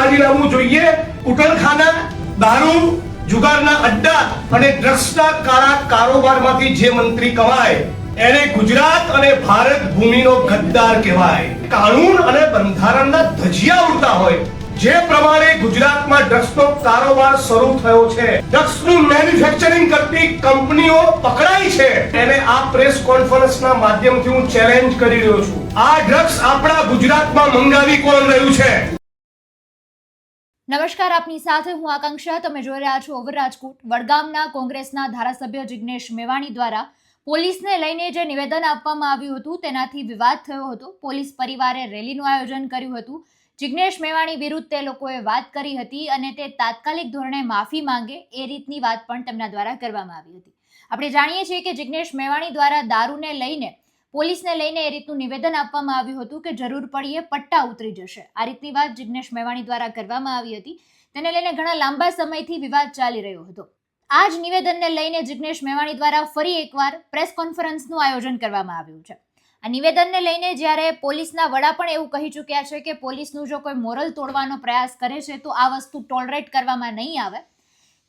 રાજીનામું જોઈએ। કુટણખાના, દારૂ, જુગારના અડ્ડા અને ડ્રગ્સના કાળા કારોબારમાંથી જે મંત્રી કમાય એને ગુજરાત અને ભારત ભૂમિનો ગદ્દાર કહેવાય। કાનૂન અને બંધારણના ધજિયા ઉડતા હોય જે પ્રમાણે ગુજરાતમાં ડ્રગ્સનો કારોબાર શરૂ થયો છે, ડ્રગ્સનું મેન્યુફેક્ચરિંગ કરતી કંપનીઓ પકડાઈ છે, એને આ પ્રેસ કોન્ફરન્સના માધ્યમથી હું ચેલેન્જ કરી રહ્યો છું। આ ડ્રગ્સ આપણા ગુજરાતમાં મંગાવી કોણ રહ્યું છે? નમસ્કાર, આપની સાથે હું આકાંક્ષા। તમે જોઈ રહ્યા છો ઓવર રાજકોટ। વડગામના કોંગ્રેસના ધારાસભ્ય જિગ્નેશ મેવાણી દ્વારા પોલીસને લઈને જે નિવેદન આપવામાં આવ્યું હતું તેનાથી વિવાદ થયો હતો। પોલીસ પરિવારે રેલીનું આયોજન કર્યું હતું। જિગ્નેશ મેવાણી વિરુદ્ધ તે લોકોએ વાત કરી હતી અને તે તાત્કાલિક ધોરણે માફી માંગે એ રીતની વાત પણ તેમના દ્વારા કરવામાં આવી હતી। આપણે જાણીએ છીએ કે જિગ્નેશ મેવાણી દ્વારા દારૂને લઈને, પોલીસને લઈને એ રીતનું નિવેદન આપવામાં આવ્યું હતું કે જરૂર પડીએ પટ્ટા ઉતરી જશે। આ રીતની વાત જિગ્નેશ મેવાણી દ્વારા કરવામાં આવી હતી। તેને લઈને ઘણા લાંબા સમયથી વિવાદ ચાલી રહ્યો હતો। આ જ નિવેદનને લઈને જિગ્નેશ મેવાણી દ્વારા ફરી એકવાર પ્રેસ કોન્ફરન્સનું આયોજન કરવામાં આવ્યું છે। આ નિવેદનને લઈને જ્યારે પોલીસના વડા પણ એવું કહી ચૂક્યા છે કે પોલીસનું જો કોઈ મોરલ તોડવાનો પ્રયાસ કરે છે તો આ વસ્તુ ટોલરેટ કરવામાં નહીં આવે,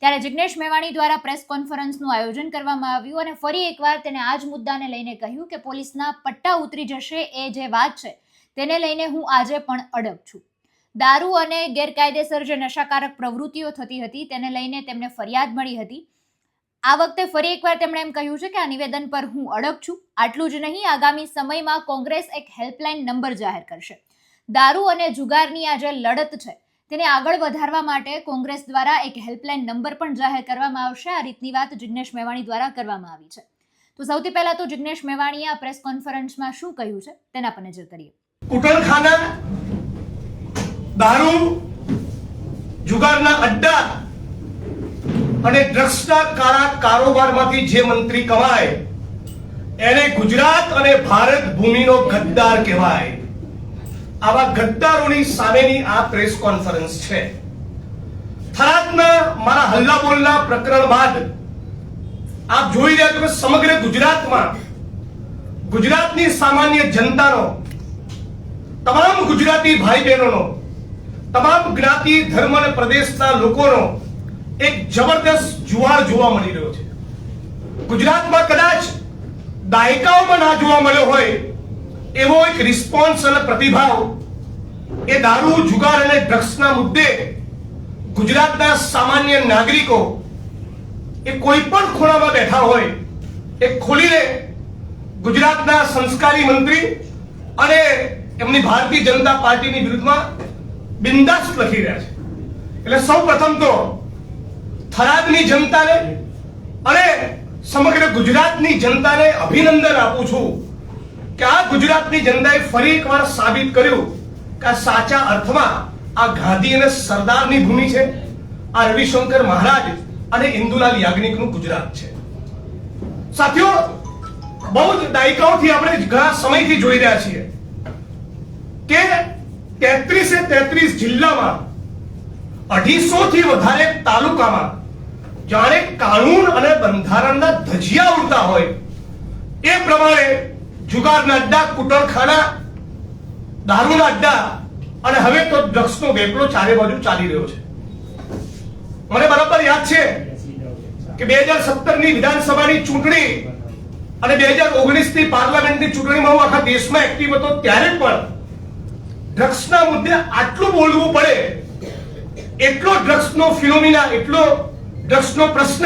ત્યારે જિગ્નેશ મેવાણી દ્વારા પ્રેસ કોન્ફરન્સનું આયોજન કરવામાં આવ્યું અને ફરી એકવાર તેને આ જ મુદ્દાને લઈને કહ્યું કે પોલીસના પટ્ટા ઉતરી જશે એ જે વાત છે તેને લઈને હું આજે પણ અડગ છું। દારૂ અને ગેરકાયદેસર જે નશાકારક પ્રવૃત્તિઓ થતી હતી તેને લઈને તેમને ફરિયાદ મળી હતી। આ વખતે ફરી એકવાર તેમણે એમ કહ્યું છે કે આ નિવેદન પર હું અડગ છું। આટલું જ નહીં, આગામી સમયમાં કોંગ્રેસ એક હેલ્પલાઇન નંબર જાહેર કરશે। દારૂ અને જુગારની આ જે લડત છે તેને આગળ વધારવા માટે કોંગ્રેસ દ્વારા એક હેલ્પલાઇન નંબર પણ જાહેર કરવામાં આવશે। આ રીતની વાત જિગ્નેશ મેવાણી દ્વારા કરવામાં આવી છે। તો સૌથી પહેલા તો જિગ્નેશ મેવાણીએ આ પ્રેસ કોન્ફરન્સમાં શું કહ્યું છે તેના પર નજર કરીએ। કુટણખાના, દારૂ, જુગારના અડ્ડા અને ડ્રગ્સના કાળા કારોબારમાંથી જે મંત્રી કમાય એને ગુજરાત અને ભારત ભૂમિનો ગદ્દાર કહેવાય। આવા ગદ્દારોની સામેની આ પ્રેસ કોન્ફરન્સ છે। થરાદના મારા હલ્લા બોલના પ્રકરણ બાદ આપ જોઈ રહ્યા છો કે સમગ્ર ગુજરાતમાં ગુજરાતની સામાન્ય જનતાનો, તમામ ગુજરાતી ભાઈ બહેનોનો, તમામ જ્ઞાતિ, ધર્મ અને પ્રદેશના લોકોનો એક જબરદસ્ત જુવાળ જોવા મળી રહ્યો છે। ગુજરાતમાં કદાચ દાયકાઓમાં ના જોવા મળ્યો હોય એવો એક રિસ્પોન્સ અને પ્રતિભાવ એ દારૂ, જુગાર અને ડ્રગ્સના મુદ્દે ગુજરાતના સામાન્ય નાગરિકો એ કોઈ પણ ખૂણામાં બેઠા હોય એ ખોલીને ગુજરાતના સંસ્કારી મંત્રી અને એમની ભારતીય જનતા પાર્ટીની વિરુદ્ધમાં બિંદાસ લખી રહ્યા છે। એટલે સૌ પ્રથમ તો થરાદની જનતાને અને સમગ્ર ગુજરાતની જનતાને અભિનંદન આપું છું કે આ ગુજરાતની જનતાએ ફરી એકવાર સાબિત કર્યું કે આ સાચા અર્થમાં આ ગાંધી અને સરદારની ભૂમિ છે, આ રવિશંકર મહારાજ અને ઇન્દુલાલ યાજ્ઞિકનું ગુજરાત છે। સાથીઓ, બહુ જ દાયકાઓથી આપણે ઘણા સમયથી જોઈ રહ્યા છીએ કે 33 જિલ્લામાં 250 થી વધારે તાલુકામાં જાણે કાનૂન અને બંધારણના ધજિયા ઉડતા હોય એ પ્રમાણે જુગારના અડ્ડા, કુટણખાના, દારૂના અડ્ડા અને હવે તો ડ્રગ્સનો વેપલો ચારે બાજુ ચાલી રહ્યો છે। મને બરાબર યાદ છે કે 2017ની વિધાનસભાની ચૂંટણી અને 2019ની પાર્લામેન્ટની ચૂંટણીમાં હું આખા દેશમાં એક્ટિવ હતો ત્યારે પણ ડ્રગ્સના મુદ્દે આટલું બોલવું પડે એટલો ડ્રગ્સનો ફિનોમિના, એટલો ડ્રગ્સનો પ્રશ્ન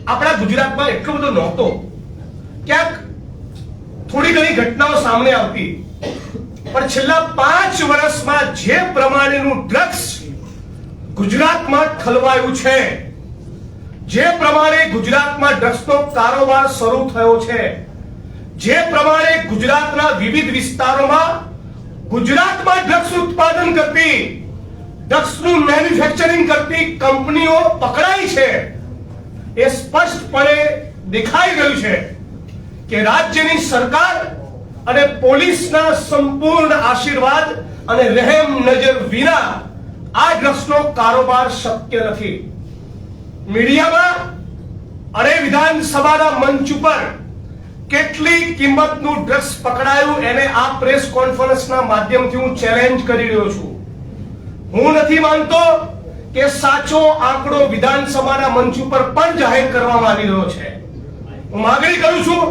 આપણા ગુજરાતમાં એટલો બધો નહોતો। ક્યાંક થોડી ઘણી ઘટનાઓ સામે આવતી, પણ છેલ્લા 5 વર્ષમાં જે પ્રમાણેનું ડ્રગ્સ ગુજરાતમાં ઠલવાયું છે, જે પ્રમાણે ગુજરાતમાં ડ્રગ્સનો કારોબાર શરૂ થયો છે, જે પ્રમાણે ગુજરાતના વિવિધ વિસ્તારોમાં ગુજરાતમાં ડ્રગ્સ ઉત્પાદન કરતી, ડ્રગ્સનું મેન્યુફેક્ચરિંગ કરતી કંપનીઓ પકડાઈ છે, એ સ્પષ્ટપણે દેખાઈ ગયું છે કે રાજ્યની સરકાર અને પોલીસના સંપૂર્ણ આશીર્વાદ અને રહેમ નજર વિના આ ડ્રગ્સનો કારોબાર શક્ય નથી। મીડિયામાં અને વિધાનસભાના મંચ ઉપર કેટલી કિંમતનું ડ્રગ્સ પકડાયું એને આ પ્રેસ કોન્ફરન્સના માધ્યમથી હું ચેલેન્જ કરી રહ્યો છું। હું નથી માનતો કે સાચો આંકડો વિધાનસભાના મંચ ઉપર પણ જાહેર કરવામાં આવી રહ્યો છે. હું માંગણી કરું છું,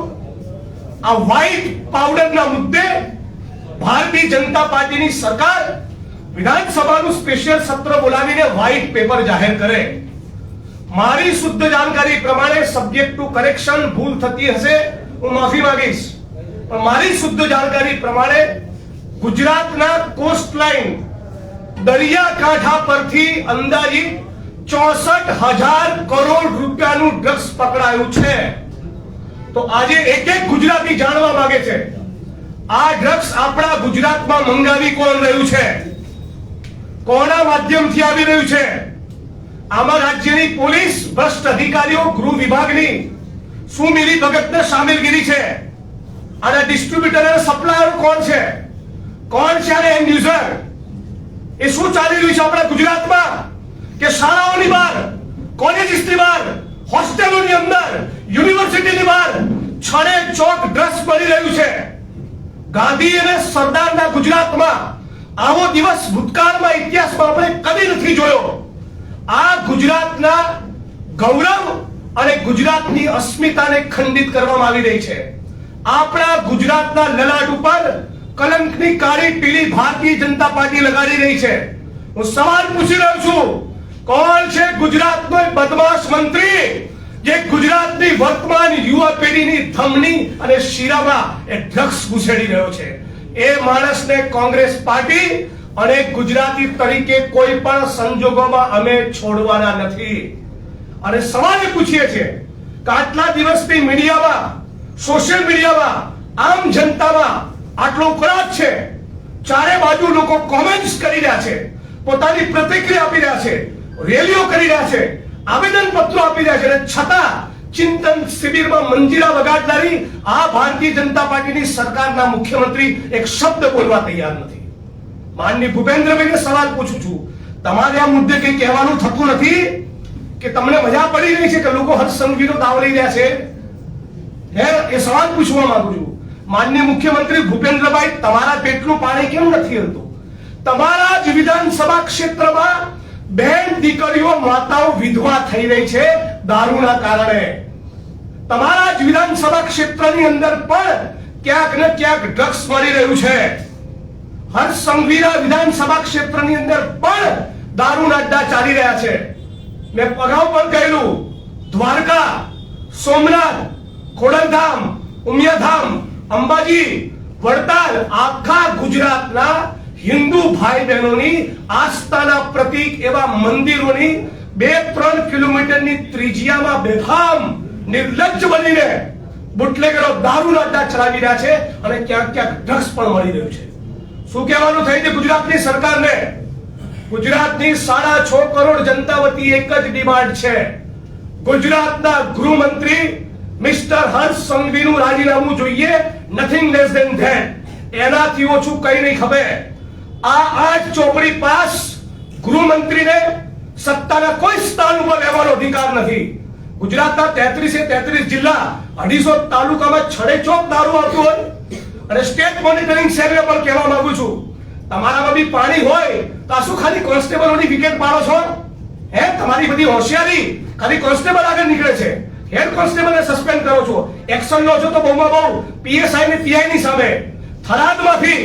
આ વ્હાઇટ પાવડરના મુદ્દે ભારતીય જનતા પાર્ટીની સરકાર વિધાનસભાનું સ્પેશિયલ સત્ર બોલાવીને વ્હાઇટ પેપર જાહેર કરે. મારી શુદ્ધ જાણકારી પ્રમાણે સબ્જેક્ટ ટુ કરેક્શન ભૂલ થતી હશે, હું માફી માંગીશ, પણ મારી શુદ્ધ જાણકારી પ્રમાણે ગુજરાતના કોસ્ટલાઇન દરિયાકાંઠા પરથી અંદાજિત 64,000 કરોડ રૂપિયાનું ડ્રગ્સ પકડાયું છે. તો આજે એક ગુજરાતી જાણવા માંગે છે, આ ડ્રગ્સ આપણા ગુજરાતમાં મંગાવી કોણ રહ્યું છે, કોના માધ્યમથી આવી રહ્યું છે? આમાં રાજ્યની પોલીસ, ભ્રષ્ટ અધિકારીઓ, ગૃહ વિભાગની શું મિલીભગતને સામેલગીરી છે? આના ડિસ્ટ્રીબ્યુટર અને સપ્લાયર કોણ છે? કોણ છે આના એન્ડ યુઝર? એ શું ચાલી રહ્યું છે આપણા ગુજરાતમાં કે શાળાઓની બહાર, કોલેજીસની બહાર, હોસ્ટેલોની અંદર, યુનિવર્સિટીની બહાર છડે ચોક ડ્રગ્સ મળી રહ્યું છે. ગાંધી અને સરદારના ગુજરાતમાં આવો દિવસ ભૂતકાળમાં ઇતિહાસમાં આપણે કદી નથી જોયો. આ ગુજરાતના ગૌરવ અને ગુજરાતની અસ્મિતાને ખંડિત કરવામાં આવી રહી છે. આપણા ગુજરાતના લલાટ ઉપર કલંકની કાળી પીળી ભારતીય જનતા પાર્ટી લગાડી રહી છે. હું સવાલ પૂછી રહ્યો છું, કોણ છે ગુજરાતનો બદમાશ મંત્રી જે ગુજરાતની વર્તમાન યુવા પેઢીની ધમની અને શીરામાં એ ડ્રગ્સ ઘુસેડી રહ્યો છે? એ માણસને કોંગ્રેસ પાર્ટી અને ગુજરાતી તરીકે કોઈ પણ સંજોગોમાં અમે છોડવાના નથી. અને સવાલ એ પૂછીએ છીએ કે આટલા દિવસથી મીડિયામાં, સોશિયલ મીડિયામાં, આમ જનતામાં આટલો ઉકળાટ છે, ચારે બાજુ લોકો કોમેન્ટ્સ કરી રહ્યા છે, પોતાની પ્રતિક્રિયા આપી રહ્યા છે, રેલીઓ કરી રહ્યા છે, આવેદન પત્રો આપી રહ્યા છે, અને છતાં ચિંતન શિબિરમાં મંજીરા વગાડનારી આ ભારતીય જનતા પાર્ટીની સરકારના મુખ્યમંત્રી એક શબ્દ બોલવા તૈયાર નથી. માનનીય ભૂપેન્દ્રભાઈને સવાલ પૂછું છું, તમારે આ મુદ્દે કંઈ કહેવાનું થતું નથી કે તમને મજા પડી રહી છે કે લોકો હર્ષ સંઘવીનો દાવ લઈ રહ્યા છે? એ સવાલ પૂછવા માંગુ છું. માનનીય મુખ્યમંત્રી ભૂપેન્દ્રભાઈ, તમારા પેટનું પાણી કેમ નથી હલતું? તમારા જ વિધાનસભા ક્ષેત્રમાં બહેન દીકરીઓ, માતાઓ વિધવા થઈ રહી છે દારૂના કારણે. તમારા જ વિધાનસભા ક્ષેત્રની અંદર પણ ક્યાંક ને ક્યાંક ડ્રગ્સ મળી રહ્યું છે. હર્ષ સંઘવીના વિધાનસભા ક્ષેત્રની અંદર પણ દારૂના અડ્ડા ચાલી રહ્યા છે. મેં અગાઉ પણ કહેલું, દ્વારકા, સોમનાથ, ખોડલધામ, ઉમિયાધામ, અંબાજી, વડતાલ, આખા ગુજરાતના હિન્દુ ભાઈ બહેનોની આસ્થાના પ્રતીક એવા મંદિરોની 2-3 કિલોમીટરની ત્રિજ્યામાં બેફામ નિર્લજ્જ બનીને બુટલેગરો દારૂના અડ્ડા ચલાવી રહ્યા છે અને ક્યાંક ક્યાંક ડ્રગ્સ પણ મળી રહ્યું છે. શું કહેવાનું થઈ છે ગુજરાતની સરકારને? ગુજરાતની 6.5 કરોડ જનતા વતી એક જ ડિમાન્ડ છે, ગુજરાતના ગૃહમંત્રી મિસ્ટર હર્ષ સંઘવીનું રાજીનામું જોઈએ, નથિંગ લેસ ધેન ધેટ. એનાથી ઓછું કઈ નહીં ખબર. આ 8 ચોપડી પાસ ગૃહમંત્રીને સત્તાના કોઈ સ્થાન ઉપર રહેવાનો અધિકાર નથી. ગુજરાતના 33 જિલ્લા, 250 તાલુકામાં છડેચોક દારૂ આવતું હોય, અને સ્ટેટ મોનિટરિંગ સેલને પણ કહેવા માંગુ છું, તમારામાં બી પાણી હોય તો આ શું ખાલી કોન્સ્ટેબલોની વિકેટ પાડો છો? તમારી બધી હોશિયારી ખાલી કોન્સ્ટેબલ આગળ નીકળે છે, હેડ કોન્સ્ટેબલને સસ્પેન્ડ કરો છો, એક્શન લો છો તો બહુમાં બહુ પીએસઆઈ ને પીઆઈ ની સામે. થરાદમાંથી,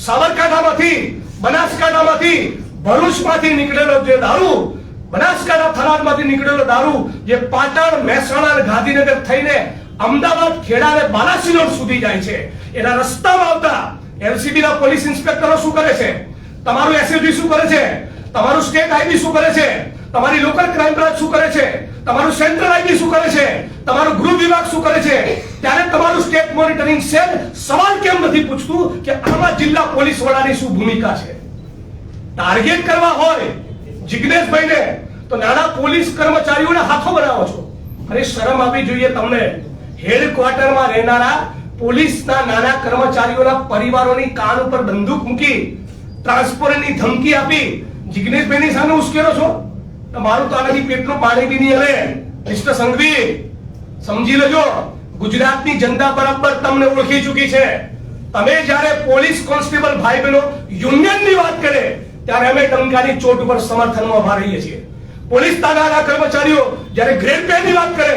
સાબરકાંઠામાંથી, બનાસકાંઠામાંથી, ભરૂચમાંથી નીકળેલો જે દારૂ, બનાસકાંઠા, થરાદમાંથી નીકળેલો દારૂ જે પાટણ, મહેસાણા અને ગાંધીનગર થઈને અમદાવાદ, ખેડા અને બાલાસિનોર સુધી જાય છે, એના રસ્તામાં આવતા એલસીબી ના પોલીસ ઇન્સ્પેક્ટરો શું કરે છે? તમારું એસએસબી શું કરે છે? તમારું સ્ટેટ આઈબી શું કરે છે? તમારી લોકલ ક્રાઇમ બ્રાન્ચ શું કરે છે? તમારું સેન્ટ્રલ આઈબી શું કરે છે? તમારું ગૃહ વિભાગ શું કરે છે? ત્યારે તમારું સ્ટેટ મોનિટરિંગ સેલ સવાલ કેમ નથી પૂછતું કે આમાં જિલ્લા પોલીસ વડાની શું ભૂમિકા છે? ટાર્ગેટ કરવા હોય જિગ્નેશભાઈને તો નાના પોલીસ કર્મચારીઓને હાથો બનાવો છો. અરે શરમ આવવી જોઈએ તમને. હેડક્વાર્ટરમાં રહેનારા પોલીસના નાના કર્મચારીઓના પરિવારોની કાન ઉપર બંદૂક મૂકી ટ્રાન્સફરની ધમકી આપી જિગ્નેશભાઈની સામે ઉશ્કેરો છો? મારું તો આનાથી પેટનું પાણી બી નહીં હલે. મિસ્ટર સંઘવી, સમજી લેજો, ગુજરાતની જનતા બરાબર તમને ઓળખી ચૂકી છે. તમે જ્યારે પોલીસ કોન્સ્ટેબલ ભાઈ બહેનો યુનિયનની વાત કરે, ત્યારે અમે ટંકાની ચોટ ઉપર સમર્થનમાં ઉભા રહીએ છીએ. પોલીસ તાનાના કર્મચારીઓ જ્યારે ગ્રેડ પે ની વાત કરે,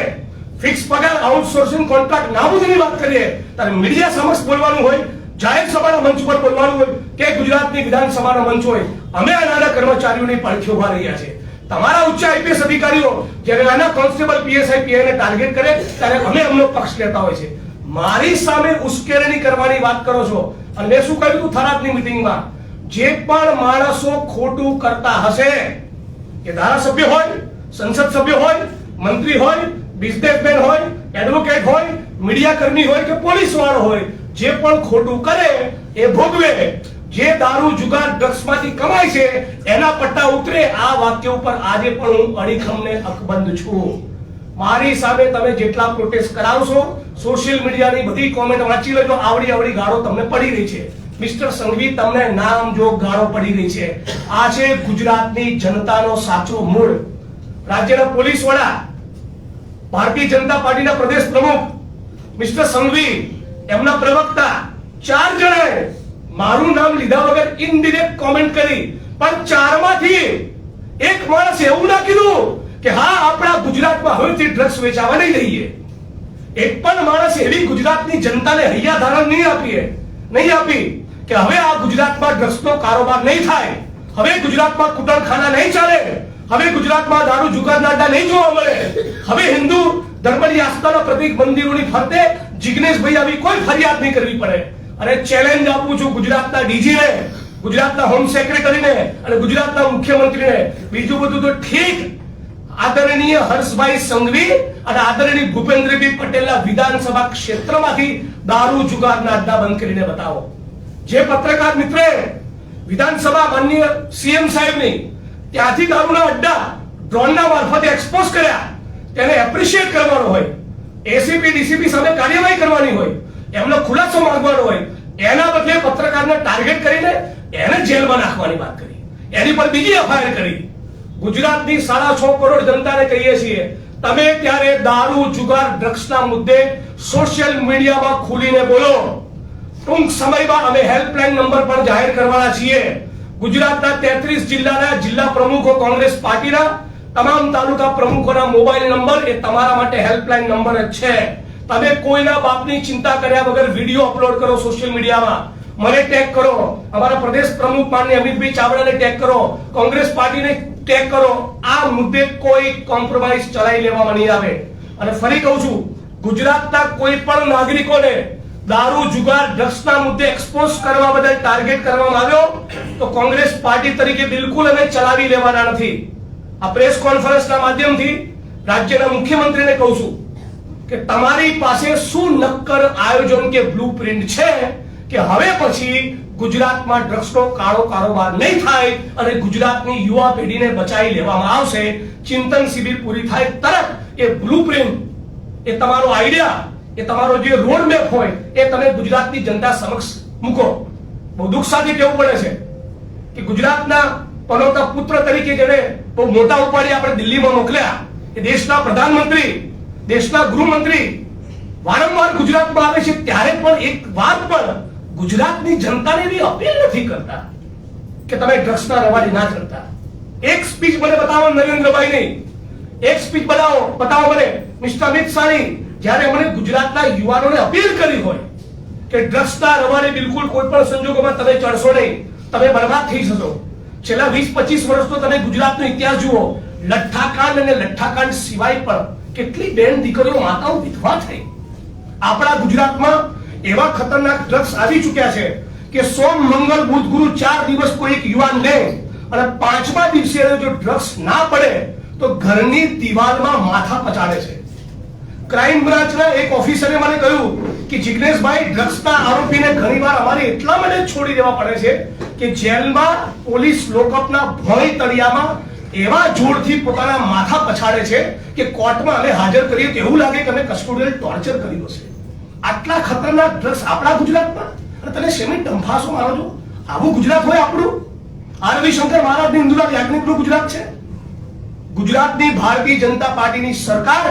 ફિક્સ પગાર, આઉટસોર્સિંગ કોન્ટ્રાક્ટ નાબૂદીની વાત કરીએ, ત્યારે મીડિયા સમક્ષ બોલવાનું હોય, જાહેર સભાના મંચ પર બોલવાનું હોય કે ગુજરાતની વિધાનસભાના મંચ હોય, અમે આ નાના કર્મચારીઓની પડખે ઉભા રહ્યા છે. તમારા ઉચ્ચ આઈપીએસ અધિકારીઓ જ્યારે નાના કોન્સ્ટેબલ, પીએસઆઈ, પીઆઈ ને ટાર્ગેટ કરે ત્યારે અમે એમનો પક્ષ લેતા હોય છે. મારી સામે ઉશ્કેરણી કરવાની વાત કરો છો. અને મેં શું કહ્યું હતું થરાદની મીટિંગમાં, જે પણ માણસો ખોટું કરતા હશે, કે ધારાસભ્ય હોય, સંસદ સભ્ય હોય, મંત્રી હોય, બિઝનેસમેન હોય, એડવોકેટ હોય, મીડિયા કર્મી હોય કે પોલીસ વાળો હોય, જે પણ ખોટું કરે એ ભોગવે. જે દારૂ, જુગાર, ડ્રગ્સમાંથી કમાય છે એના પટ્ટા ઉતરે. આ વાક્ય ઉપર આજે પણ હું અડીખમને અકબંધ છું. મારી સામે તમે જેટલા પ્રોટેસ્ટ કરાવશો, સોશિયલ મીડિયાની બધી કોમેન્ટ વાંચી લેજો, આવડી ગાળો તમને પડી રહી છે. મિસ્ટર સંઘવી, તમને નામ જો ગાળો પડી રહી છે. આ છે ગુજરાતની જનતાનો સાચો મૂળ. રાજ્યના પોલીસ વડા, ભારતીય જનતા પાર્ટીના પ્રદેશ પ્રમુખ મિસ્ટર સંઘવી, એમના પ્રવક્તા, 4 જણાએ મારું નામ લીધા વગર ઇનડિરેક્ટ કોમેન્ટ કરી. પણ 4 માંથી એક માણસ એવું ના કીધું કે હા આપણા ગુજરાતમાં હવેથી ડ્રગ્સ વેચાવા નહીં દઈએ. એક પણ માણસ એવી ગુજરાતની જનતાને હૈયા ધારણ નહીં આપી કે હવે આ ગુજરાતમાં ડ્રગ્સનો કારોબાર નહીં થાય, હવે ગુજરાતમાં કુટરખાના નહીં ચાલે, હવે ગુજરાતમાં દારૂ, જુગારના અડ્ડા નહીં જોવા મળે, હવે હિન્દુ ધર્મની આસ્થાના પ્રતીક મંદિરોની ફરતે જિગ્નેશભાઈ આવી કોઈ ફરિયાદ નહીં કરવી પડે. અને ચેલેન્જ આપું છું ગુજરાતના ડીજીને, ગુજરાતના હોમ સેક્રેટરીને અને ગુજરાતના મુખ્યમંત્રીને. બીજું બધું તો ઠીક, આદરણીય હર્ષભાઈ સંઘવી અને આદરણીય ભૂપેન્દ્રભાઈ પટેલના વિધાનસભા ક્ષેત્રમાંથી દારૂ, જુગારના અડ્ડા બંધ કરીને બતાવો. જે પત્રકાર મિત્રે વિધાનસભા માનનીય સીએમ સાહેબની ત્યાંથી દારૂના અડ્ડા ડ્રોનના મારફતે એક્સપોઝ કર્યા, તેને એપ્રિશિએટ કરવાનો હોય, એસીપી ડીસીપી સામે કાર્યવાહી કરવાની હોય, એમનો ખુલાસો માંગવાનો હોય, એના બદલે પત્રકારને ટાર્ગેટ કરીને એને જેલમાં નાખવાની વાત કરી, એની પર બીજી એફઆઈઆર કરી. ગુજરાતની 6.5 કરોડ જનતાને કહીએ છીએ, તમે ત્યારે દારૂ, જુગાર, ડ્રગ્સના મુદ્દે સોશિયલ મીડિયામાં ખુલીને બોલો. ટૂંક સમયમાં અમે હેલ્પલાઇન નંબર પણ જાહેર કરવાના છીએ. ગુજરાતના 33 જિલ્લાના જિલ્લા પ્રમુખો, કોંગ્રેસ પાર્ટીના તમામ તાલુકા પ્રમુખોના મોબાઈલ નંબર એ તમારા માટે હેલ્પલાઇન નંબર જ છે. તમે કોઈના બાપની ચિંતા કર્યા વગર વિડીયો અપલોડ કરો સોશિયલ મીડિયામાં, મને ટેગ કરો, અમારા પ્રદેશ પ્રમુખ માનનીય અમિતભાઈ ચાવડાને ટેગ કરો, કોંગ્રેસ પાર્ટીને ટેગ કરો. આ મુદ્દે કોઈ કોમ્પ્રોમાઇઝ ચલાવી લેવામાં નહીં આવે. અને ફરી કહું છું, ગુજરાતના કોઈ પણ નાગરિકોને દારૂ, જુગાર, ડ્રગ્સના મુદ્દે એક્સપોઝ કરવા બદલ ટાર્ગેટ કરવામાં આવ્યો તો કોંગ્રેસ પાર્ટી તરીકે બિલકુલ અમે ચલાવી લેવાના નથી. આ પ્રેસ કોન્ફરન્સના માધ્યમથી રાજ્યના મુખ્યમંત્રીને કહું છું કે તમારી પાસે શું નક્કર આયોજન કે બ્લુપ્રિન્ટ છે કે હવે પછી ગુજરાતમાં ડ્રગ્સનો કાળો કારોબાર નહીં થાય અને ગુજરાતની યુવા પેઢીને બચાવી લેવામાં આવશે. ચિંતન શિબિર પૂરી થાય તરત એ બ્લુપ્રિન્ટ, એ તમારો આઈડિયા, એ તમારો જે રોડ મેપ હોય એ તમે ગુજરાતની જનતા સમક્ષ મૂકો. બહુ દુઃખ સાથે કહેવું પડે છે કે ગુજરાતના પનોતા પુત્ર તરીકે જેને બહુ મોટા ઉપાડી આપણે દિલ્હીમાં મોકલ્યા, એ દેશના પ્રધાનમંત્રી, દેશના ગૃહમંત્રી વારંવાર ગુજરાતમાં આવે છે, ત્યારે પણ એક વાત પણ ગુજરાતની જનતાને એવી અપીલ નથી કરતા કે તમે ડ્રગ્સના રવાડે ના ચડતા. એક સ્પીચ મને બતાવો નરેન્દ્રભાઈની, એક સ્પીચ બતાવો મને મિસ્ટર અમિત શાહની, જ્યારે મને ગુજરાતના યુવાનોને અપીલ કરી હોય કે ડ્રગ્સના રવાડે બિલકુલ કોઈ પણ સંજોગોમાં તમે ચડશો નહીં, તમે બરબાદ થઈ જશો. છેલ્લા 20-25 વર્ષનો તમે ગુજરાતનો ઇતિહાસ જુઓ, લઠ્ઠાકાંડ અને લઠ્ઠાકાંડ સિવાય પણ કેટલી બેન દીકરીઓ, માતાઓ વિધવા થઈ. આપણા ગુજરાતમાં એવા ખતરનાક ડ્રગ્સ આવી ચૂક્યા છે કે સોમ, મંગળ, બુધ, ગુરુ 4 દિવસ કોઈ એક યુવાન લે અને 5મા દિવસે જો ડ્રગ્સ ના પડે તો ઘરની દિવાલમાં માથા પચાડે છે. ક્રાઇમ બ્રાન્ચના એક ઓફિસરે મને કહ્યું કે જિગ્નેશભાઈ, ડ્રગ્સના આરોપીને ઘણીવાર અમારે એટલા માટે છોડી દેવા પડે છે કે જેલમાં પોલીસ લોકઅપના ભય તળિયામાં એવા જોરથી પોતાના માથા પછાડે છે કે કોર્ટમાં અમે હાજર કરીએ તો એવું લાગે કે અમે કસ્ટોડિયલ ટોર્ચર કર્યું છે. આટલા ખતરનાક ડ્રગ્સ આપણા ગુજરાતમાં, અને તમે શેની ડંફાસો મારો છો? આવું ગુજરાત હોય આપણું? આ રવિશંકર મહારાજની ઇન્દુરા યાજ્ઞિકનું ગુજરાત છે? ગુજરાતની ભારતીય જનતા પાર્ટીની સરકાર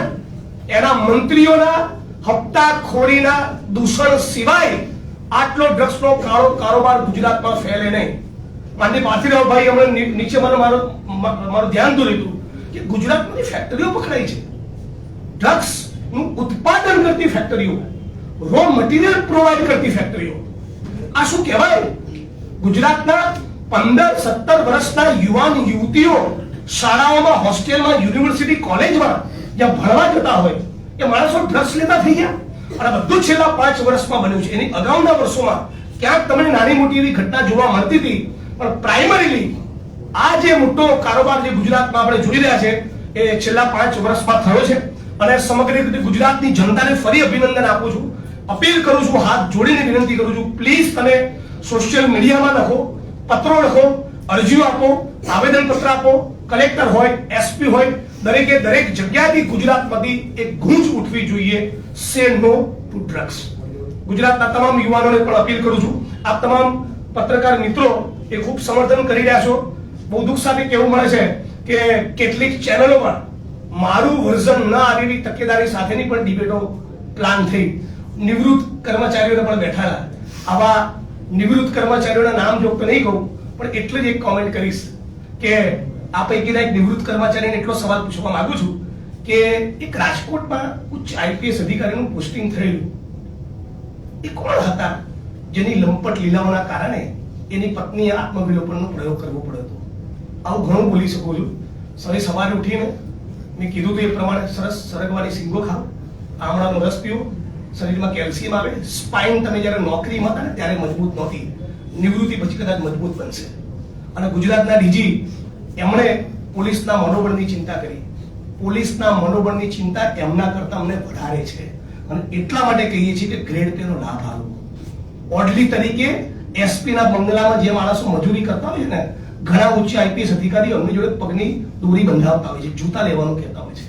એના મંત્રીઓના હપ્તાખોરીના દૂષણ સિવાય આટલો ડ્રગ્સનો કાળો કારોબાર ગુજરાતમાં ફેલે નહીં. માનનીય પાર્થિવભાઈ હમણાં નીચે મારું ધ્યાન દોર્યું હતું કે ગુજરાતની ફેક્ટરીઓ પકડાઈ છે, ડ્રગ્સ નું ઉત્પાદન કરતી ફેક્ટરીઓ, રો મટીરિયલ પ્રોવાઈડ કરતી ફેક્ટરીઓ. આ શું કહેવાય? ગુજરાતના 15-17 વર્ષના યુવાન યુવતીઓ શાળાઓમાં, હોસ્ટેલમાં, યુનિવર્સિટી, કોલેજમાં જ્યાં ભણવા જતા હોય એ માણસો ડ્રગ્સ લેતા થઈ ગયા. અને બધું છેલ્લા 5 વર્ષમાં બન્યું છે. એની અગાઉના વર્ષોમાં ક્યાંક તમને નાની મોટી એવી ઘટના જોવા મળતી હતી, પણ પ્રાઇમરીલી આ જે મોટો કારોબાર જે ગુજરાતમાં આપણે જોઈ રહ્યા છે એ છેલ્લા 5 વર્ષમાં થયો છે. અને સમગ્ર રીતે ગુજરાતની જનતાને ફરી અભિનંદન આપું છું, અપીલ કરું છું, હાથ જોડીને વિનંતી કરું છું, પ્લીઝ તમે સોશિયલ મીડિયામાં લખો, પત્રો લખો, અરજીઓ આપો, આવેદનપત્ર આપો. કલેક્ટર હોય, એસપી હોય, દરેકે દરેક જગ્યાથી ગુજરાતમાંથી એક ગૂંજ ઉઠવી જોઈએ, સે નો ટુ ડ્રગ્સ. ગુજરાતના તમામ યુવાનોને પણ અપીલ કરું છું. આપ તમામ પત્રકાર મિત્રો એ ખૂબ સમર્થન કરી રહ્યા છો. બહુ દુઃખ સાથે કહેવું મળે છે કે કેટલીક ચેનલોમાં મારું વર્ઝન ન આવી એવી તકેદારી સાથેની પણ ડિબેટો પ્લાન થઈ. નિવૃત્ત કર્મચારીઓને પણ બેઠાડા. આવા નિવૃત્ત કર્મચારીઓના નામ જો તો નહીં કહું, પણ એટલે જ એક કોમેન્ટ કરીશ કે આ પૈકીના એક નિવૃત્ત કર્મચારીને એટલો સવાલ પૂછવા માંગુ છું કે એક રાજકોટમાં ઉચ્ચ આઈપીએસ અધિકારીનું પોસ્ટિંગ થયેલું, એ કોણ હતા જેની લંપટ લીલાઓના કારણે એની પત્નીએ આત્મવિલોપનનો પ્રયોગ કરવો પડ્યો હતો? આવું ઘણું બોલી શકું છું. સવારે ઉઠીને મેં કીધું તો એ પ્રમાણે સરસ સરગવાની સિંગો ખાઓ, આમળાનો રસ પીવો, શરીરમાં કેલ્શિયમ આવે. સ્પાઇન તમે જ્યારે નોકરીમાં હતા ને ત્યારે મજબૂત નહોતી, નિવૃત્તિ પછી કદાચ મજબૂત બનશે. અને ગુજરાતના ડીજી એમણે પોલીસના મનોબળની ચિંતા કરી. પોલીસના મનોબળની ચિંતા એમના કરતા અમને વધારે છે, અને એટલા માટે કહીએ છીએ કે ગ્રેડ પે નો લાભ આપવો. ઓર્ડલી તરીકે એસપી ના બંગલામાં જે માણસો મજૂરી કરતા હોય છે ને, ઘણા ઉચ્ચ આઈપીએસ અધિકારીઓ એમની જોડે પગની દોરી બંધાવતા હોય છે, જૂતા લેવાનું કહેતા હોય છે.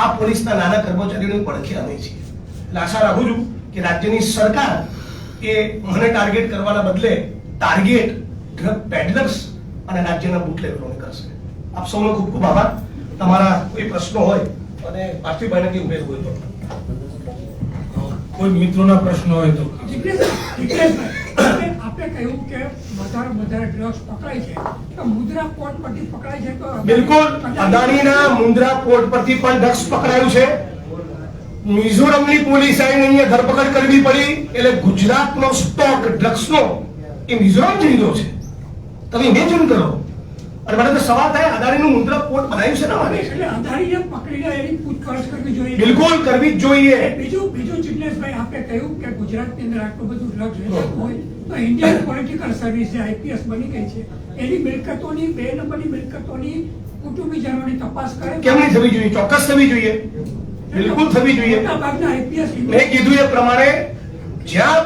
આ પોલીસના નાના કર્મચારીઓની પડખે અમે છીએ. એટલે આશા રાખું છું કે રાજ્યની સરકાર એ મને ટાર્ગેટ કરવાના બદલે ટાર્ગેટ ડ્રગ પેડલર્સ અને રાજ્યના બુટલેગરોને કરશે. આપ સૌનો ખૂબ ખૂબ આભાર. તમારા કોઈ પ્રશ્નો હોય અને પાર્થિવભાઈને કંઈ ઉમેરવું હોય તો. કોઈ મિત્રોના પ્રશ્નો હોય તો. આપણે કહ્યું કે વધારે ડ્રગ્સ પકડાય છે તો મુદ્રા પોર્ટ પરથી પકડાય છે તો બિલકુલ અદાણીના મુન્દ્રા પોર્ટ પરથી પણ ડ્રગ્સ પકડાયું છે. મિઝોરમની પોલીસ આવીને અહીંયા ધરપકડ કરવી પડી, એટલે ગુજરાતનો સ્ટોક ડ્રગ્સનો એ મિઝોરમ જઈ રહ્યો છે. તમે ઇમેજિન કરો. અને મને તો સવાલ થાય, અદાણીનું મુન્દ્રા પોર્ટ બનાવ્યું છે ને મારે, એટલે અદાણીને પકડીને એની પૂછપરછ કરવી જોઈએ. બિલકુલ કરવી જ જોઈએ. બીજું જિગ્નેશભાઈ, આપણે કહ્યું કે ગુજરાતની અંદર આટલું બધું ડ્રગ્સ વેચાતું હોય તો ઇન્ડિયન પોલિટિકલ સર્વિસ જે આઈપીએસ બની ગઈ છે એની મિલકતોની, 2 નંબરની મિલકતોની કુટુંબીજનોની તપાસ કરે. કેમ નહીં થવી જોઈએ? ચોક્કસ થવી જોઈએ, બિલકુલ થવી જોઈએ. મોટાભાગના આઈપીએસ મેં કીધું એ પ્રમાણે જ્યાં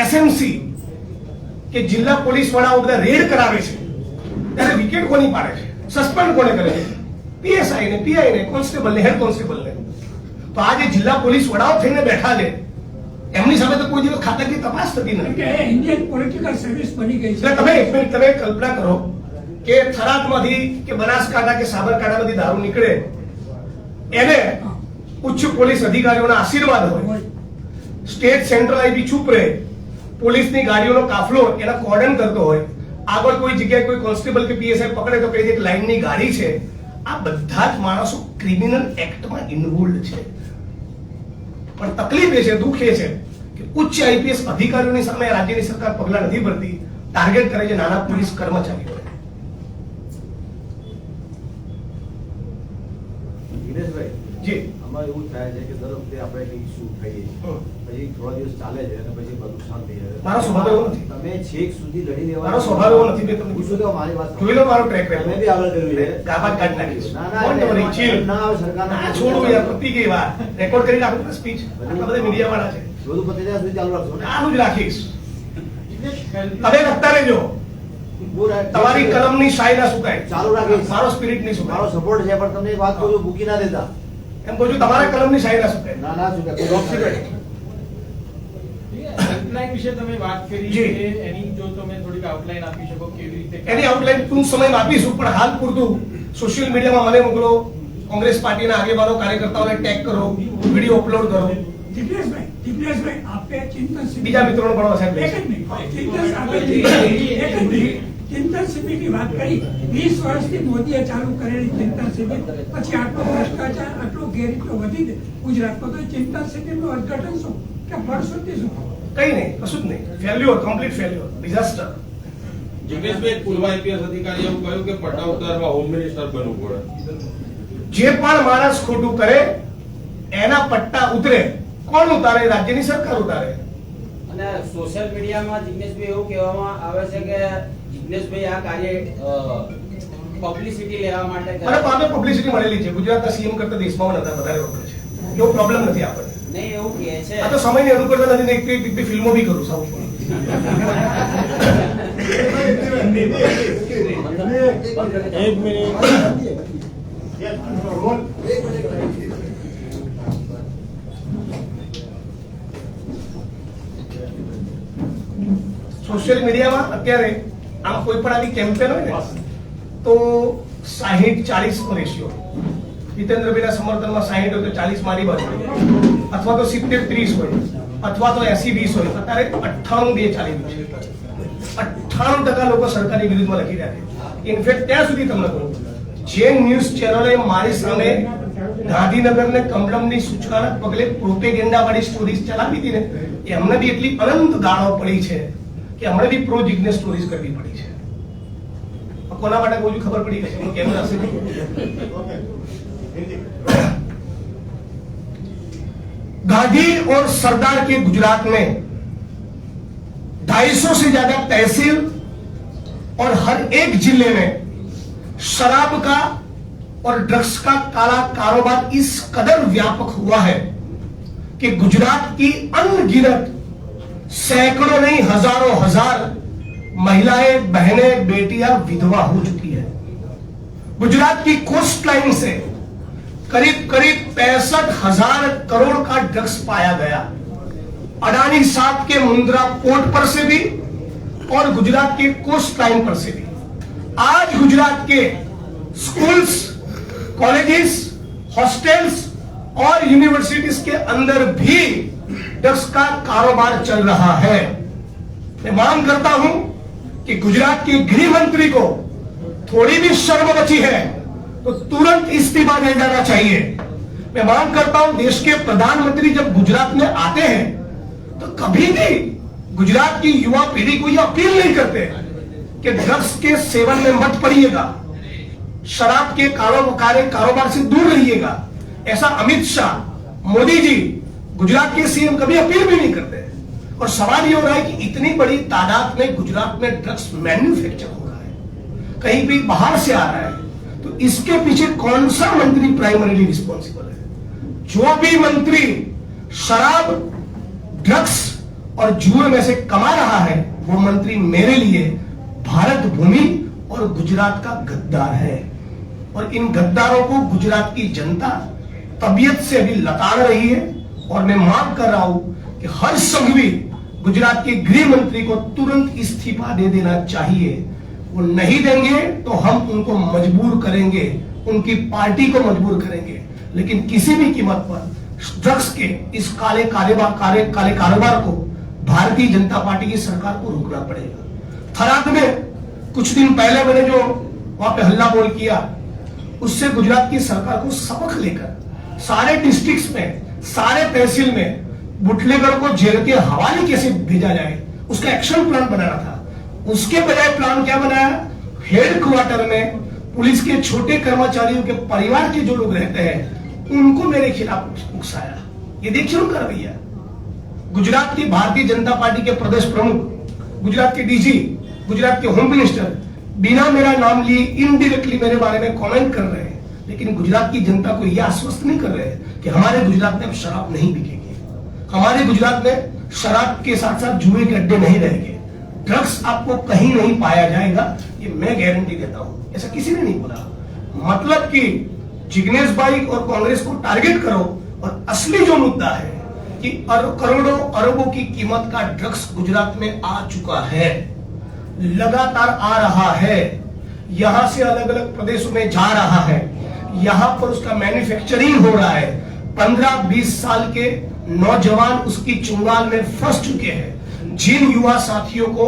એસએમસી કે જિલ્લા પોલીસ વડાઓ બધા રેડ કરાવે છે ત્યારે વિકેટ કોની પાડે છે? સસ્પેન્ડ કોને કરે છે? પીએસઆઈ ને, પીઆઈ ને, કોન્સ્ટેબલ ને, હેડ કોન્સ્ટેબલ ને. તો આ જે જિલ્લા પોલીસ વડાઓ થઈને બેઠા છે એમની સામે તો કોઈ દિવસ ખાતાકીય તપાસ થતી નથી. કે ઇન્ડિયન પોલિટિકલ સર્વિસ બની ગઈ છે. એટલે તમે એક મિનિટ તમે કલ્પના કરો કે થરાદમાંથી કે બનાસકાંઠા કે સાબરકાંઠામાંથી દારૂ નીકળે, એને ઉચ્ચ પોલીસ અધિકારીઓના આશીર્વાદ હોય, સ્ટેટ સેન્ટ્રલ આઈબી ચૂપ રહે, પોલીસની ગાડીઓનો કાફલો એના કોર્ડન કરતો હોય, આગળ કોઈ જગ્યાએ કોઈ કોન્સ્ટેબલ કે પીએસઆઈ પકડે તો કઈ એક લાઈનની ગાડી છે. આ બધા જ માણસો ક્રિમિનલ એક્ટમાં ઇન્વોલ્વ છે. પણ તકલીફ એ છે, દુઃખ એ છે કે ઉચ્ચ આઈપીએસ અધિકારીઓની સામે રાજ્યની સરકાર પગલાં નથી ભરતી, ટાર્ગેટ કરે છે નાના પોલીસ કર્મચારીઓ. જી, આમાં એવું થાય છે કે દર વખતે આપણે કંઈક ઇસ્યુ ઉઠાઈએ છીએ, પછી થોડા દિવસ ચાલે છે અને પછી બધું શાંત થઈ જાય. મારો સ્વભાવ એવો નથી. તમે છેક સુધી લડી લેવા. મારો સ્વભાવ એવો નથી. મેં તમને પૂછું તો મારી વાત જોઈ લો મારો ટ્રેક તમે બી આગળ કર્યું છે. ગાભાત કાઢી નાખીશ. ના Don't worry, chill. ના આવે સરકારના ના, છોડો યાર, પતી ગઈ વાત. રેકોર્ડ કરીને આપણી સ્પીચ આટલા બધા મીડિયા વાળા છે, બધું પતી જાય સુધી ચાલુ રાખશો ને. આનું જ રાખીશ. તમે લખતા રહેજો. તમારી કલમની શાઈ ના સુકાય, ચાલુ રાખીશ. મારો સ્પિરિટ નહીં મારો સુકાય. સપોર્ટ છે, પણ તમને એક વાત કહું છું, મૂકી ના દેતા. એમ કહું છું, તમારા કલમની શાઈ ના સુકાય. ના ના સુકાય. હેલ્પલાઇન વિશે તમે વાત કરી જી. છે, એની જો તમે થોડીક આઉટલાઈન આપી શકો કેવી રીતે એની આઉટલાઈન ટૂંક સમયમાં આપીશું, પણ હાલ પૂરતું સોશિયલ મીડિયામાં મને મોકલો, કોંગ્રેસ પાર્ટીના આગેવાનો કાર્યકર્તાઓને ટેગ કરો, વિડીયો અપલોડ કરો. જિગ્નેશભાઈ, આપણે ચિંતન શિબિર- બીજા મિત્રોને પણ સાહેબ એક જ મિનિટ. ચિંતન આપણે એક જ મિનિટ. ચિંતન શિબિરની વાત કરી, 20 વર્ષથી મોદીએ ચાલુ કરેલી ચિંતન શિબિર પછી આટલો ભ્રષ્ટાચાર, આટલો ગેરરીતો વધી ગુજરાતમાં, તો ચિંતન શિબિરનું અર્થઘટન શું કે ફળશ્રુતિ શું? કઈ નહીં, કશું જ નહીં. Failure, complete failure, disaster. જિગ્નેશભાઈ, પૂર્વ આઈપીએસ અધિકારી એવું કહ્યું કે પટ્ટા ઉતારવા હોમ મિનિસ્ટર બનવું પડે. જે પણ માણસ ખોટું કરે એના પટ્ટા ઉતરે. કોણ ઉતારે? રાજ્યની સરકાર ઉતારે. અને સોશિયલ મીડિયામાં જિગ્નેશભાઈ એવું કહેવામાં આવે છે કે જિગ્નેશભાઈ આ કાર્ય પબ્લિસિટી લેવા માટે કરે. અને પામે પબ્લિસિટી મળેલી છે. ગુજરાતના સીએમ કરતા દેશમાં વધારે વખત છે. એવો પ્રોબ્લેમ નથી આપણને. નહીં એવું કહે છે. આ તો સમયની અનુકૂળતા નથી. એક ફિલ્મો બી કરું સાઉથમાં. એક મિનિટ. સોશિયલ મીડિયામાં અત્યારે આમ કોઈ પણ આવી કેમ્પેન હોય ને તો 60-40 નો રેશિયો. જીતેન્દ્રભાઈના સમર્થનમાં 60 હોય તો 40 મારી બાજુ હોય, અથવા તો 70-30 હોય, અથવા તો 80-20 હોય. અત્યારે 98-2 ચાલી રહ્યું છે. 98% લોકો સરકારની વિરુદ્ધમાં લખી રહ્યા છે. ઇનફેક્ટ ત્યાં સુધી તમને કહું, જે ન્યૂઝ ચેનલે મારી સામે ગાંધીનગરને કમલમની સૂચનાના પગલે પ્રોપેગેન્ડા વાળી સ્ટોરીઝ ચલાવી હતી ને, એમને બી એટલી અનંત ગાળો પડી છે કે હમણાં બી પ્રો જિગ્નેશ સ્ટોરીઝ કરવી પડી છે. કોના માટે કોઈ ખબર પડી ગઈ કેમ હશે. गांधी और सरदार के गुजरात में 250 से ज्यादा तहसील और हर एक जिले में शराब का और ड्रग्स का काला कारोबार इस कदर व्यापक हुआ है कि गुजरात की अनगिनत सैकड़ों नहीं हजारों हजार महिलाएं, बहनें, बेटियां विधवा हो चुकी है. गुजरात की कोस्ट लाइन से करीब 65,000 करोड़ का ड्रग्स पाया गया. अडानी साहब के मुंद्रा पोर्ट पर से भी और गुजरात के कोस्ट लाइन पर से भी. आज गुजरात के स्कूल्स, कॉलेजेस, हॉस्टल्स और यूनिवर्सिटीज के अंदर भी ड्रग्स का कारोबार चल रहा है. मैं मांग करता हूं कि गुजरात के गृह मंत्री को थोड़ी भी शर्म बची है तो तुरंत इस्तीफा दे जाना चाहिए. मैं मांग करता हूं देश के प्रधानमंत्री जब गुजरात में आते हैं तो कभी भी गुजरात की युवा पीढ़ी को यह अपील नहीं करते कि ड्रग्स के सेवन में मत पड़िएगा, शराब के कारोबार से दूर रहिएगा. ऐसा अमित शाह, मोदी जी, गुजरात के सीएम कभी अपील भी नहीं करते. और सवाल ये हो रहा है कि इतनी बड़ी तादाद में गुजरात में ड्रग्स मैन्युफैक्चर हो रहा है, कहीं भी बाहर से आ रहा है, तो इसके पीछे कौन सा मंत्री प्राइमरीली रिस्पॉन्सिबल है? जो भी मंत्री शराब, ड्रग्स और जुए में से कमा रहा है वो मंत्री मेरे लिए भारत भूमि और गुजरात का गद्दार है. और इन गद्दारों को गुजरात की जनता तबीयत से अभी लताड़ रही है. और मैं मांग कर रहा हूं कि हर संघवी गुजरात के गृह मंत्री को तुरंत इस्तीफा दे देना चाहिए. वो नहीं देंगे तो हम उनको मजबूर करेंगे, उनकी पार्टी को मजबूर करेंगे. लेकिन किसी भी कीमत पर ड्रग्स के इस काले कारोबार को भारतीय जनता पार्टी की सरकार को रोकना पड़ेगा. थराद में कुछ दिन पहले मैंने जो वहां पे हल्ला बोल किया, उससे गुजरात की सरकार को सबक लेकर सारे डिस्ट्रिक्ट्स में, सारे तहसील में बुटलेगर को जेल के हवाले कैसे भेजा जाए उसका एक्शन प्लान बनाना था. उसके बजाय प्लान क्या बनाया? हेडक्वार्टर में पुलिस के छोटे कर्मचारियों के परिवार के जो लोग रहते हैं उनको मेरे खिलाफ उकसाया. ये देखिए उनका रवैया. गुजरात की भारतीय जनता पार्टी के प्रदेश प्रमुख, गुजरात के डीजी, गुजरात के होम मिनिस्टर बिना मेरा नाम लिए इनडायरेक्टली मेरे बारे में कमेंट कर रहे हैं, लेकिन गुजरात की जनता को यह आश्वस्त नहीं कर रहे हैं कि हमारे गुजरात में अब शराब नहीं बिकेगी, हमारे गुजरात में शराब के साथ साथ जुए के अड्डे नहीं रहेंगे, ड्रग्स आपको कहीं नहीं पाया जाएगा. ये मैं गारंटी देता हूं. ऐसा किसी ने नहीं बोला. मतलब कि जिग्नेश भाई और कांग्रेस को टारगेट करो, और असली जो मुद्दा है कि करोड़ों अरबों की कीमत का ड्रग्स गुजरात में आ चुका है, लगातार आ रहा है, यहां से अलग अलग प्रदेशों में जा रहा है, यहां पर उसका मैन्युफैक्चरिंग हो रहा है. 15-20 साल के नौजवान उसकी चुंगाल में फंस चुके हैं. जिन युवा साथियों को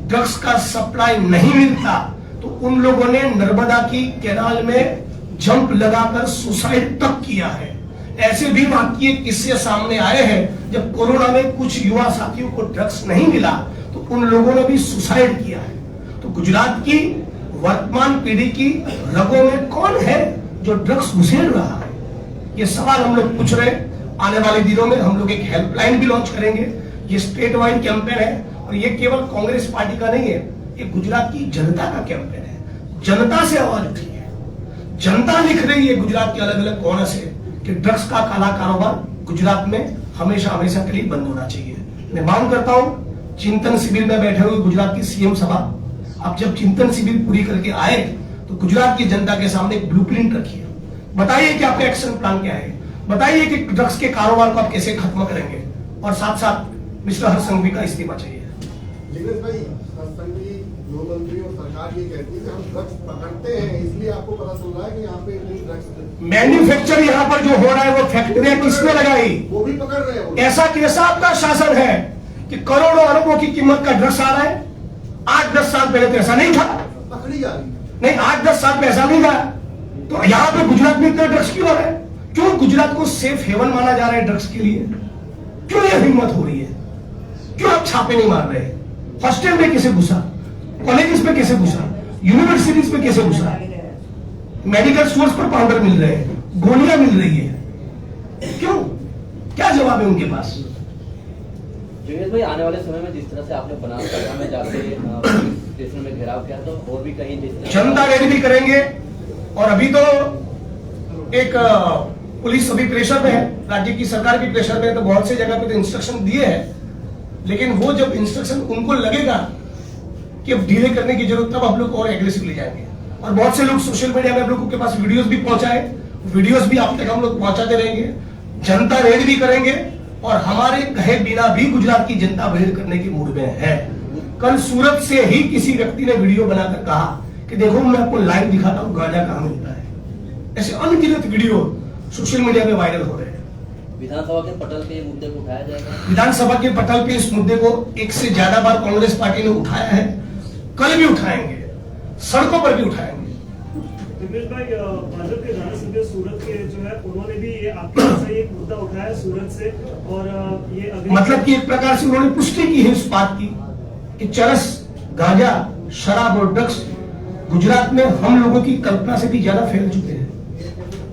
ड्रग्स का सप्लाई नहीं मिलता तो उन लोगों ने नर्मदा की कैनाल में जंप लगाकर सुसाइड तक किया है। ऐसे भी वाकये किस्से सामने आए हैं जब कोरोना में कुछ युवा साथियों को ड्रग्स नहीं मिला तो उन लोगों ने भी सुसाइड किया है। तो गुजरात की वर्तमान पीढ़ी की रगों में कौन है जो ड्रग्स घुसेड़ रहा है, ये सवाल हम लोग पूछ रहे हैं। आने वाले दिनों में हम लोग एक हेल्पलाइन भी लॉन्च करेंगे। ये स्टेट वाइड कैंपेन है और ये केवल कांग्रेस पार्टी का नहीं है, ये गुजरात की जनता का कैंपेन है। जनता से आवाज उठी है, जनता लिख रही है गुजरात के अलग अलग कोने से कि ड्रग्स का काला कारोबार गुजरात में हमेशा हमेशा के लिए बंद होना चाहिए। मैं मांग करता हूं चिंतन शिविर में बैठे हुए गुजरात की सीएम सभा, आप जब चिंतन शिविर पूरी करके आए तो गुजरात की जनता के सामने एक ब्लूप्रिंट रखिए, बताइए कि आपका एक्शन प्लान क्या है, बताइए कि ड्रग्स के कारोबार को आप कैसे खत्म करेंगे और साथ साथ मिस्टर हर्ष संघवी का इस्तीफा चाहिए। जिग्नेश भाई, संघवी गृह मंत्री और सरकार ये कहती है कि हम ड्रग्स पकड़ते हैं, इसलिए आपको पता चल रहा है कि यहाँ पे इतनी ड्रग्स मैन्युफैक्चर यहाँ पर जो हो रहा है वो फैक्ट्रियां किसने लगाई, वो भी पकड़ रहे हैं। ऐसा कैसा आपका शासन है कि करोड़ों अरबों की कीमत का ड्रग्स आ रहा है। 8-10 साल पहले तो ऐसा नहीं था, पकड़ी जा रही है। नहीं 8-10 साल में ऐसा नहीं था। तो यहाँ पे गुजरात में इतना ड्रग्स क्यों आ रहा है? क्यों गुजरात को सेफ हेवन माना जा रहा है ड्रग्स के लिए? क्यों ये हिम्मत हो रही है? क्यों आप छापे नहीं मार रहे? हॉस्टल में कैसे घुसा, कॉलेजेस में कैसे घुसा, यूनिवर्सिटीज में कैसे घुसा, मेडिकल स्टोर्स पर पाउडर मिल रहे हैं, गोलियां मिल रही है, क्यों? क्या जवाब है उनके पास? जिग्नेश भाई, आने वाले समय में जिस तरह से आपने बनासकांठा में जाके पुलिस स्टेशन में घेराव किया तो और भी कहीं जिस तरह जनता रैली भी करेंगे। और अभी तो एक पुलिस अभी प्रेशर में है, राज्य की सरकार भी प्रेशर में है, तो बहुत से जगह पे तो इंस्ट्रक्शन दिए हैं, लेकिन वो जब इंस्ट्रक्शन उनको लगेगा कि अब ढीले करने की जरूरत तब हम लोग और एग्रेसिवली जाएंगे। और बहुत से लोग सोशल मीडिया में हम लोगों के पास वीडियोस भी पहुंचाए, वीडियोस भी आप तक हम लोग पहुंचाते रहेंगे। जनता रेड भी करेंगे और हमारे कहे बिना भी गुजरात की जनता रेड करने की मूड में है। कल सूरत से ही किसी व्यक्ति ने वीडियो बनाकर कहा कि देखो मैं आपको लाइव दिखाता हूँ गांजा कहाँ मिलता है। ऐसे अनगिनत वीडियो सोशल मीडिया में वायरल हो रहे हैं। विधानसभा के पटल पे ये मुद्दे को उठाया जाएगा? विधानसभा के पटल पे इस मुद्दे को एक से ज्यादा बार कांग्रेस पार्टी ने उठाया है, कल भी उठाएंगे, सड़कों पर भी उठाएंगे। दिनेश भाई, भाजपा के धारासभ्य सूरत के जो है उन्होंने भी ये आपके पास एक मुद्दा उठाया सूरत से, और ये मतलब कि एक प्रकार से उन्होंने पुष्टि की है इस बात की कि चरस, गांजा, शराब और ड्रग्स गुजरात में हम लोगों की कल्पना से भी ज्यादा फैल चुके हैं।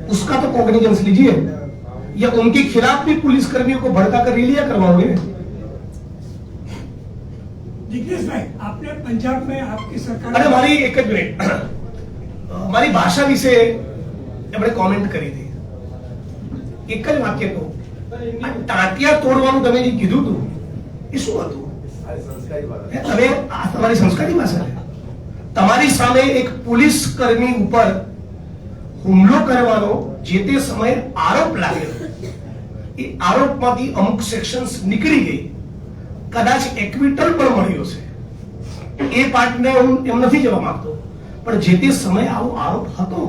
उसका तो कॉग्निजेंस लीजिए, या उनके खिलाफ भी पुलिस कर्मियों को भड़का कर रैलियां करवाओगे। जिग्नेश भाई, आपने पंजाब में आपकी सरकार अरे मारी एक જ મિનિટ, મારી ભાષા વિશે એમણે કોમેન્ટ કરી હતી। એક જ વાક્ય કહું, આ ટાંટિયા તોડવાનું તમે જે કીધું હતું એ શું હતું? સંસ્કારી વાત તમે આ તમારી સંસ્કારી ભાષા છે। તમારી સામે એક પોલીસ કર્મી ઉપર હુમલો કરવાનો જે તે સમયે આરોપ લાગેલો, એ આરોપમાંથી અમુક સેક્શન્સ નીકળી ગઈ, કદાચ એક્વિટલ પણ મળ્યો છે। એ પાર્ટને હું એમ નથી જવા માંગતો, પણ જે તે સમયે આવો આરોપ હતો,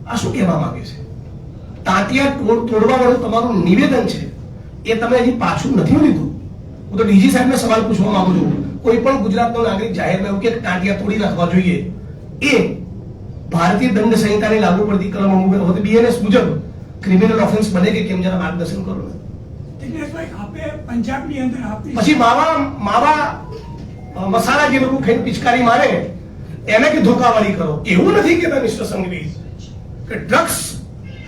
આ શું કહેવા માંગે છે? તાંતિયા તોડવા વાળું તમારું નિવેદન છે એ તમે હજી પાછું નથી લીધું। હું તો ડીજી સાહેબને સવાલ પૂછવા માંગુ છું, કોઈ પણ ગુજરાતનો નાગરિક જાહેરમાં એવું કે તાંતિયા તોડી નાખવા જોઈએ, એ ભારતીય દંડ સંહિતાની લાગુ પડતી કલમો મુજબ બીએનએસ મુજબ ક્રિમિનલ ઓફેન્સ બને કે કેમ, જરા માર્ગદર્શન કરો ને। जिग्नेश भाई, आपे पंजाबની અંદર આપની પછી માવા માવા મસાલા જે લોકો ખાઈને પિચકારી મારે એને કે ધોકાવાળી કરો, એવું નથી કહેતા મિસ્ટર સંઘવી કે ડ્રગ્સ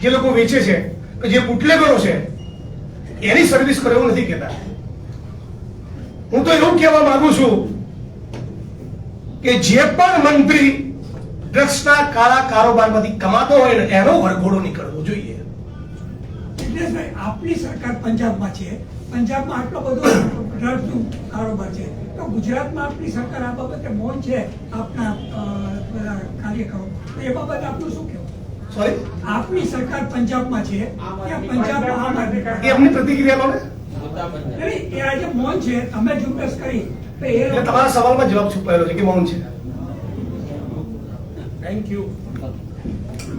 જે લોકો વેચે છે કે જે બુટલેગરો છે એની સર્વિસ કરો, એવું નથી કહેતા। હું તો એવું કહેવા માંગુ છું કે જે પણ મંત્રી ડ્રગ્સના કાળા કારોબારમાંથી કમાતો હોય ને એનો વરઘોડો નીકળવો જોઈએ। जिग्नेश भाई, आपनी सरकार पंजाबમાં છે, पंजाबમાં આટલો બધો ડ્રગ્સનો કારોબાર છે, તો ગુજરાતમાં આપની સરકાર આ બાબતે મૌન છે આપના કાર્યકરો, તો એ બાબતે આપનું શું કહેવું? સોરી, આપની સરકાર પંજાબમાં છે, ત્યાં પંજાબમાં આમ આદમી એ પાર્ટી એમની પ્રતિક્રિયા લો ને। મુદ્દા પર છે. નહીં, એ આજે મૌન છે, તમે ઝુંબેશ કરી તો એ એટલે તમારા સવાલમાં જવાબ છુપાયેલો છે કે મૌન છે। Thank you.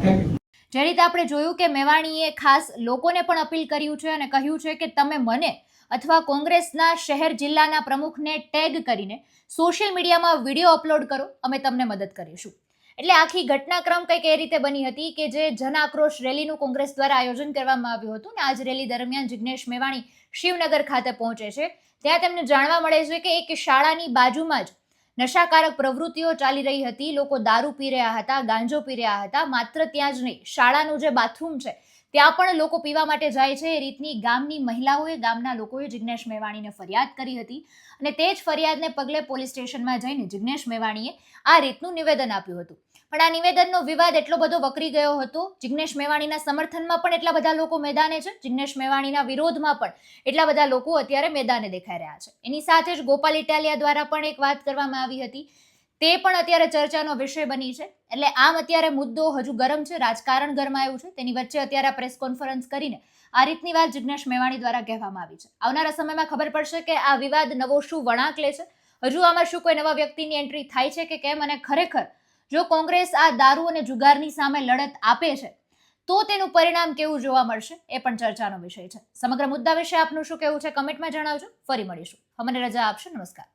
Thank you. જે રીતે આપણે જોયું કે મેવાણીએ ખાસ લોકોને પણ અપીલ કર્યું છે અને કહ્યું છે કે તમે મને અથવા કોંગ્રેસના શહેર જિલ્લાના પ્રમુખને ટેગ કરીને સોશિયલ મીડિયામાં વિડીયો અપલોડ કરો, અમે તમને મદદ કરીશું. એટલે આખી ઘટનાક્રમ કંઈક એ રીતે બની હતી કે જે જન આક્રોશ રેલીનું કોંગ્રેસ દ્વારા આયોજન કરવામાં આવ્યું હતું ને આજ રેલી દરમિયાન જિગ્નેશ મેવાણી શિવનગર ખાતે પહોંચે છે. ત્યાં તેમને જાણવા મળે છે કે એક શાળાની બાજુમાં જ નશાકારક પ્રવૃત્તિઓ ચાલી રહી હતી. લોકો દારૂ પી રહ્યા હતા, ગાંજો પી રહ્યા હતા. માત્ર ત્યાં જ નહીં, શાળાનું જે બાથરૂમ છે ત્યાં પણ લોકો પીવા માટે જાય છે. એ રીતની ગામની મહિલાઓએ, ગામના લોકોએ જિગ્નેશ મેવાણીને ફરિયાદ કરી હતી અને તે જ ફરિયાદને પગલે પોલીસ સ્ટેશનમાં જઈને જિગ્નેશ મેવાણીએ આ રીતનું નિવેદન આપ્યું હતું. પણ આ નિવેદનનો વિવાદ એટલો બધો વકરી ગયો હતો. જિગ્નેશ મેવાણીના સમર્થનમાં પણ એટલા બધા લોકો મેદાને છે, જિગ્નેશ મેવાણીના વિરોધમાં પણ એટલા બધા લોકો અત્યારે મેદાને દેખાઈ રહ્યા છે. એની સાથે જ ગોપાલ ઇટાલિયા દ્વારા પણ એક વાત કરવામાં આવી હતી, તે પણ અત્યારે ચર્ચાનો વિષય બની છે. એટલે આમ અત્યારે મુદ્દો હજુ ગરમ છે, રાજકારણ ગરમાયું છે. તેની વચ્ચે અત્યારે પ્રેસ કોન્ફરન્સ કરીને આ રીતની વાત જિગ્નેશ મેવાણી દ્વારા કહેવામાં આવી છે. આવનારા સમયમાં ખબર પડશે કે આ વિવાદ નવો શું વળાંક લે છે, હજુ આમાં શું કોઈ નવા વ્યક્તિની એન્ટ્રી થાય છે કે કેમ, અને ખરેખર જો કોંગ્રેસ આ દારૂ અને જુગારની સામે લડત આપે છે તો તેનું પરિણામ કેવું જોવા મળશે એ પણ ચર્ચાનો વિષય છે. સમગ્ર મુદ્દા વિશે આપનું શું કહેવું છે કમેન્ટમાં જણાવજો. ફરી મળીશું. અમને રજા આપશો. નમસ્કાર.